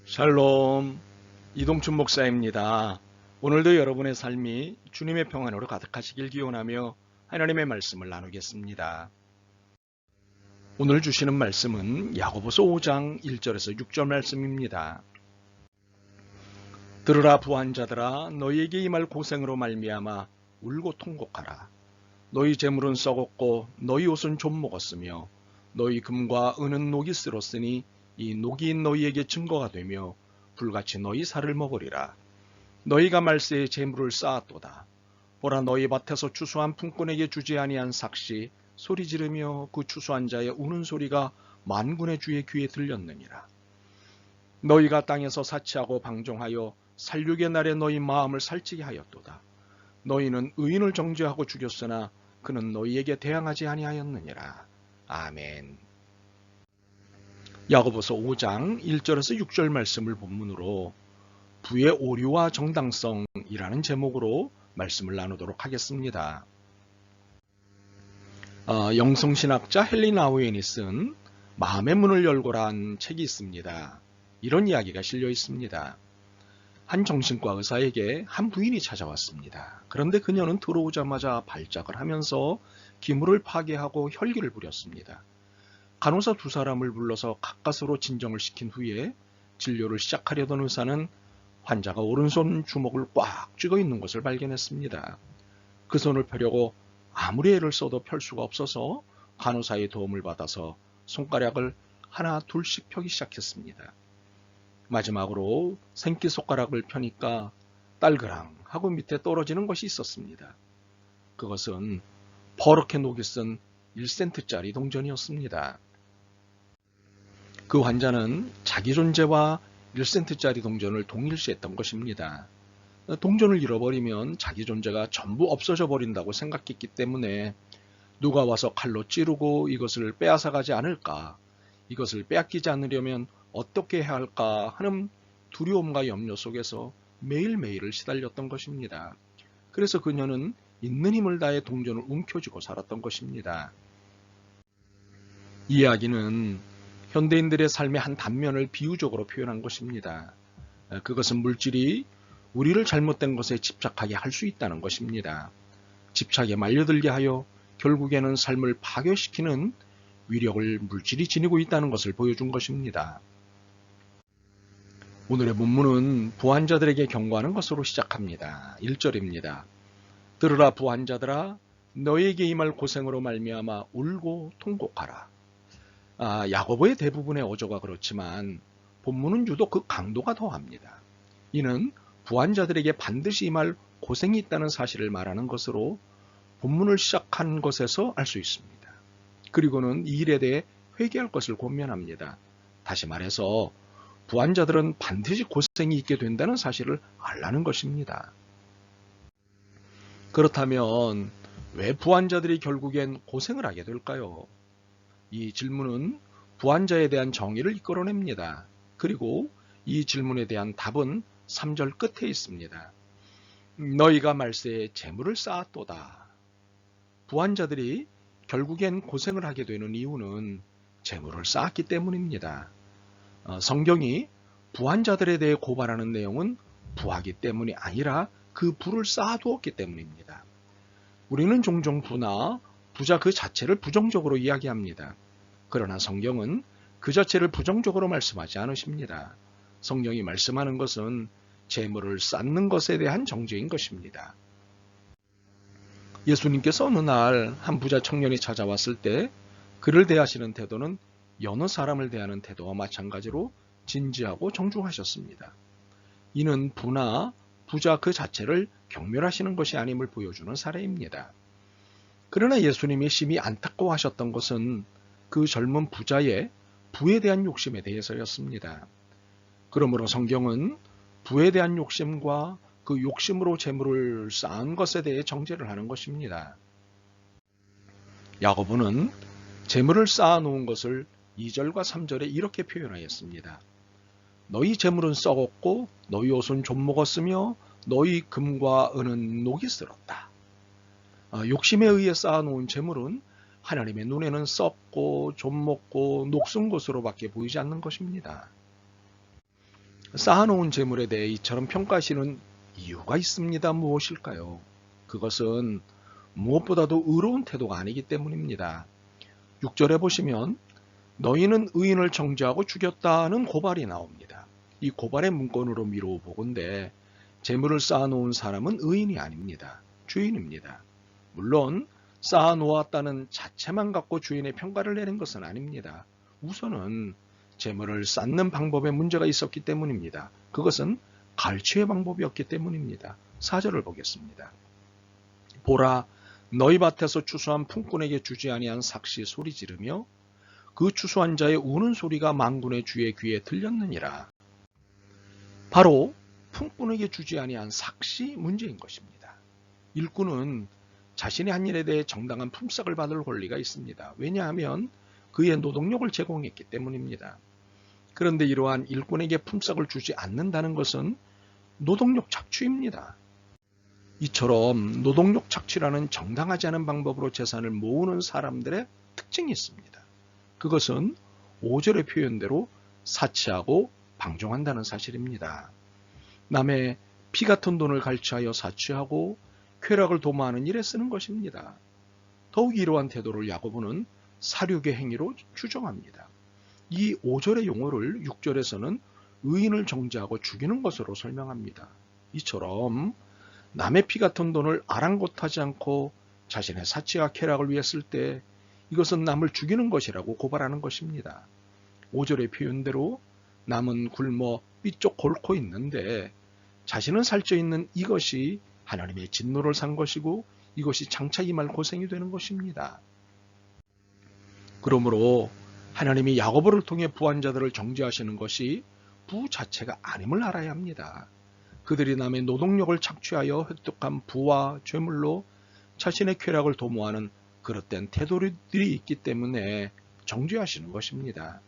샬롬, 이동춘 목사입니다. 오늘도 여러분의 삶이 주님의 평안으로 가득하시길 기원하며 하나님의 말씀을 나누겠습니다. 오늘 주시는 말씀은 야고보서 5장 1절에서 6절 말씀입니다. 들으라 부한자들아, 너희에게 임할 고생으로 말미암아 울고 통곡하라. 너희 재물은 썩었고 너희 옷은 좀 먹었으며 너희 금과 은은 녹이 쓸었으니 이 녹이 너희에게 증거가 되며 불같이 너희 살을 먹으리라. 너희가 말세에 재물을 쌓았도다. 보라, 너희 밭에서 추수한 품꾼에게 주지 아니한 삭시 소리 지르며 그 추수한 자의 우는 소리가 만군의 주의 귀에 들렸느니라. 너희가 땅에서 사치하고 방종하여 살육의 날에 너희 마음을 살찌게 하였도다. 너희는 의인을 정죄하고 죽였으나 그는 너희에게 대항하지 아니하였느니라. 아멘. 야고보서 5장 1절에서 6절 말씀을 본문으로 부의 오류와 정당성이라는 제목으로 말씀을 나누도록 하겠습니다. 영성신학자 헨리 나우엔이 쓴 마음의 문을 열고란 책이 있습니다. 이런 이야기가 실려 있습니다. 한 정신과 의사에게 한 부인이 찾아왔습니다. 그런데 그녀는 들어오자마자 발작을 하면서 기물을 파괴하고 혈기를 부렸습니다. 간호사 두 사람을 불러서 가까스로 진정을 시킨 후에 진료를 시작하려던 의사는 환자가 오른손 주먹을 꽉 쥐고 있는 것을 발견했습니다. 그 손을 펴려고 아무리 애를 써도 펼 수가 없어서 간호사의 도움을 받아서 손가락을 하나 둘씩 펴기 시작했습니다. 마지막으로 생기손가락을 펴니까 딸그랑 하고 밑에 떨어지는 것이 있었습니다. 그것은 버럭해 녹이 쓴 1센트짜리 동전이었습니다. 그 환자는 자기 존재와 1센트짜리 동전을 동일시했던 것입니다. 동전을 잃어버리면 자기 존재가 전부 없어져 버린다고 생각했기 때문에 누가 와서 칼로 찌르고 이것을 빼앗아가지 않을까, 이것을 빼앗기지 않으려면 어떻게 해야 할까 하는 두려움과 염려 속에서 매일매일을 시달렸던 것입니다. 그래서 그녀는 있는 힘을 다해 동전을 움켜쥐고 살았던 것입니다. 이 이야기는 현대인들의 삶의 한 단면을 비유적으로 표현한 것입니다. 그것은 물질이 우리를 잘못된 것에 집착하게 할 수 있다는 것입니다. 집착에 말려들게 하여 결국에는 삶을 파괴시키는 위력을 물질이 지니고 있다는 것을 보여준 것입니다. 오늘의 본문은 부한자들에게 경고하는 것으로 시작합니다. 1절입니다. 들으라 부한자들아, 너희에게 임할 고생으로 말미암아 울고 통곡하라. 야고보의 대부분의 어조가 그렇지만 본문은 유독 그 강도가 더합니다. 이는 부한자들에게 반드시 임할 고생이 있다는 사실을 말하는 것으로 본문을 시작한 것에서 알 수 있습니다. 그리고는 이 일에 대해 회개할 것을 권면합니다. 다시 말해서 부한자들은 반드시 고생이 있게 된다는 사실을 알라는 것입니다. 그렇다면 왜 부한자들이 결국엔 고생을 하게 될까요? 이 질문은 부한자에 대한 정의를 이끌어냅니다. 그리고 이 질문에 대한 답은 3절 끝에 있습니다. 너희가 말세에 재물을 쌓았도다. 부한자들이 결국엔 고생을 하게 되는 이유는 재물을 쌓았기 때문입니다. 성경이 부한자들에 대해 고발하는 내용은 부하기 때문이 아니라 그 부를 쌓아두었기 때문입니다. 우리는 종종 부나 부자 그 자체를 부정적으로 이야기합니다. 그러나 성경은 그 자체를 부정적으로 말씀하지 않으십니다. 성경이 말씀하는 것은 재물을 쌓는 것에 대한 정죄인 것입니다. 예수님께서 어느 날 한 부자 청년이 찾아왔을 때 그를 대하시는 태도는 여느 사람을 대하는 태도와 마찬가지로 진지하고 정중하셨습니다. 이는 부나 부자 그 자체를 경멸하시는 것이 아님을 보여주는 사례입니다. 그러나 예수님이 심히 안타까워하셨던 것은 그 젊은 부자의 부에 대한 욕심에 대해서였습니다. 그러므로 성경은 부에 대한 욕심과 그 욕심으로 재물을 쌓은 것에 대해 정죄를 하는 것입니다. 야고보는 재물을 쌓아놓은 것을 2절과 3절에 이렇게 표현하였습니다. 너희 재물은 썩었고 너희 옷은 좀 먹었으며 너희 금과 은은 녹이 쓸었다. 욕심에 의해 쌓아놓은 재물은 하나님의 눈에는 썩고 좀 먹고 녹슨 것으로밖에 보이지 않는 것입니다. 쌓아놓은 재물에 대해 이처럼 평가하시는 이유가 있습니다. 무엇일까요? 그것은 무엇보다도 의로운 태도가 아니기 때문입니다. 6절에 보시면 너희는 의인을 정죄하고 죽였다는 고발이 나옵니다. 이 고발의 문건으로 미루어 보건대 재물을 쌓아놓은 사람은 의인이 아닙니다. 주인입니다. 물론 쌓아놓았다는 자체만 갖고 주인의 평가를 내린 것은 아닙니다. 우선은 재물을 쌓는 방법에 문제가 있었기 때문입니다. 그것은 갈취의 방법이었기 때문입니다. 4절을 보겠습니다. 보라, 너희 밭에서 추수한 품꾼에게 주지 아니한 삭시 소리 지르며 그 추수한 자의 우는 소리가 만군의 주의 귀에 들렸느니라. 바로 품꾼에게 주지 아니한 삭시 문제인 것입니다. 일꾼은 자신의 한 일에 대해 정당한 품삯을 받을 권리가 있습니다. 왜냐하면 그의 노동력을 제공했기 때문입니다. 그런데 이러한 일꾼에게 품삯을 주지 않는다는 것은 노동력 착취입니다. 이처럼 노동력 착취라는 정당하지 않은 방법으로 재산을 모으는 사람들의 특징이 있습니다. 그것은 5절의 표현대로 사치하고 방종한다는 사실입니다. 남의 피 같은 돈을 갈취하여 사치하고 쾌락을 도모하는 일에 쓰는 것입니다. 더욱 이러한 태도를 야고보는 사륙의 행위로 규정합니다. 이 5절의 용어를 6절에서는 의인을 정죄하고 죽이는 것으로 설명합니다. 이처럼 남의 피 같은 돈을 아랑곳하지 않고 자신의 사치와 쾌락을 위해 쓸 때 이것은 남을 죽이는 것이라고 고발하는 것입니다. 5절의 표현대로 남은 굶어 삐쪽 곪고 있는데 자신은 살쪄 있는 이것이 하나님의 진노를 산 것이고 이것이 장차 임할 고생이 되는 것입니다. 그러므로 하나님이 야고보를 통해 부한 자들을 정죄하시는 것이 부 자체가 아님을 알아야 합니다. 그들이 남의 노동력을 착취하여 획득한 부와 죄물로 자신의 쾌락을 도모하는 그릇된 태도들이 있기 때문에 정죄하시는 것입니다.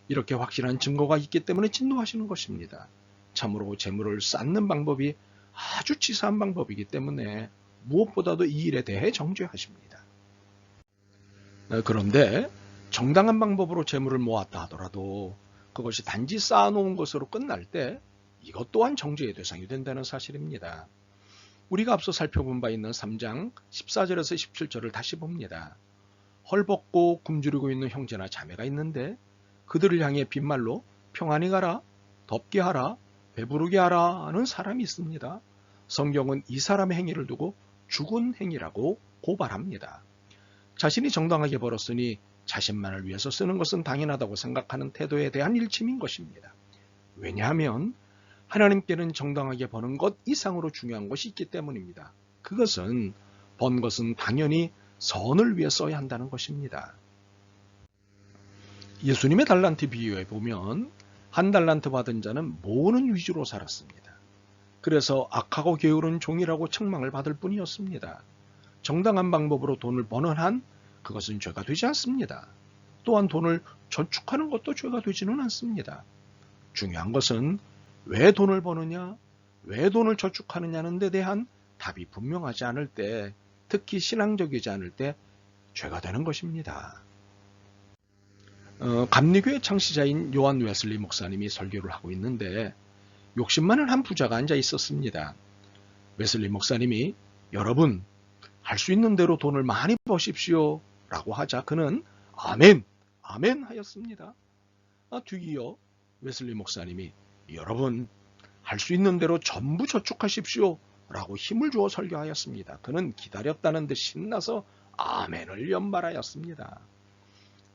이렇게 확실한 증거가 있기 때문에 진노하시는 것입니다. 참으로 재물을 쌓는 방법이 아주 치사한 방법이기 때문에 무엇보다도 이 일에 대해 정죄하십니다. 그런데 정당한 방법으로 재물을 모았다 하더라도 그것이 단지 쌓아놓은 것으로 끝날 때 이것 또한 정죄의 대상이 된다는 사실입니다. 우리가 앞서 살펴본 바 있는 3장 14절에서 17절을 다시 봅니다. 헐벗고 굶주리고 있는 형제나 자매가 있는데 그들을 향해 빈말로 평안히 가라, 덥게 하라, 배부르게 하라 하는 사람이 있습니다. 성경은 이 사람의 행위를 두고 죽은 행위라고 고발합니다. 자신이 정당하게 벌었으니 자신만을 위해서 쓰는 것은 당연하다고 생각하는 태도에 대한 일침인 것입니다. 왜냐하면 하나님께는 정당하게 버는 것 이상으로 중요한 것이 있기 때문입니다. 그것은 번 것은 당연히 선을 위해 써야 한다는 것입니다. 예수님의 달란트 비유에 보면 한 달란트 받은 자는 모으는 위주로 살았습니다. 그래서 악하고 게으른 종이라고 책망을 받을 뿐이었습니다. 정당한 방법으로 돈을 버는 한 그것은 죄가 되지 않습니다. 또한 돈을 저축하는 것도 죄가 되지는 않습니다. 중요한 것은 왜 돈을 버느냐, 왜 돈을 저축하느냐는 데 대한 답이 분명하지 않을 때, 특히 신앙적이지 않을 때 죄가 되는 것입니다. 감리교의 창시자인 요한 웨슬리 목사님이 설교를 하고 있는데 욕심 많은 한 부자가 앉아 있었습니다. 웨슬리 목사님이 여러분 할 수 있는 대로 돈을 많이 버십시오 라고 하자 그는 아멘, 아멘 하였습니다. 뒤이어 웨슬리 목사님이 여러분 할 수 있는 대로 전부 저축하십시오 라고 힘을 주어 설교하였습니다. 그는 기다렸다는 듯 신나서 아멘을 연말하였습니다.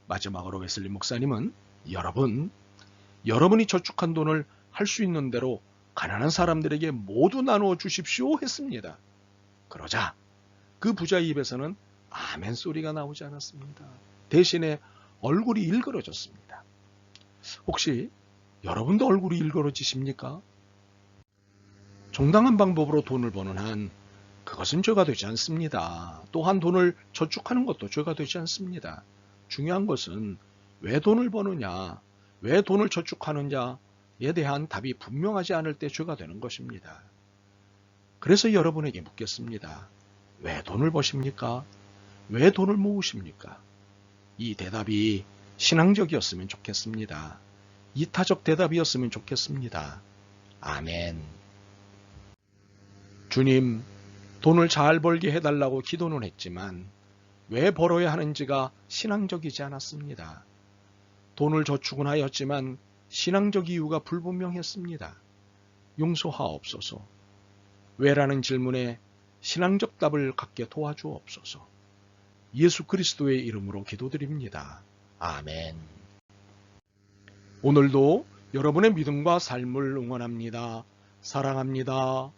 마지막으로 웨슬리 목사님은 여러분이 저축한 돈을 할 수 있는 대로 가난한 사람들에게 모두 나누어 주십시오 했습니다. 그러자 그 부자의 입에서는 아멘 소리가 나오지 않았습니다. 대신에 얼굴이 일그러졌습니다. 혹시 여러분도 얼굴이 일그러지십니까? 정당한 방법으로 돈을 버는 한 그것은 죄가 되지 않습니다. 또한 돈을 저축하는 것도 죄가 되지 않습니다. 중요한 것은 왜 돈을 버느냐, 왜 돈을 저축하느냐에 대한 답이 분명하지 않을 때 죄가 되는 것입니다. 그래서 여러분에게 묻겠습니다. 왜 돈을 버십니까? 왜 돈을 모으십니까? 이 대답이 신앙적이었으면 좋겠습니다. 이타적 대답이었으면 좋겠습니다. 아멘. 주님, 돈을 잘 벌게 해달라고 기도는 했지만 왜 벌어야 하는지가 신앙적이지 않았습니다. 돈을 저축은 하였지만 신앙적 이유가 불분명했습니다. 용서하옵소서. 왜라는 질문에 신앙적 답을 갖게 도와주옵소서. 예수 그리스도의 이름으로 기도드립니다. 아멘. 오늘도 여러분의 믿음과 삶을 응원합니다. 사랑합니다.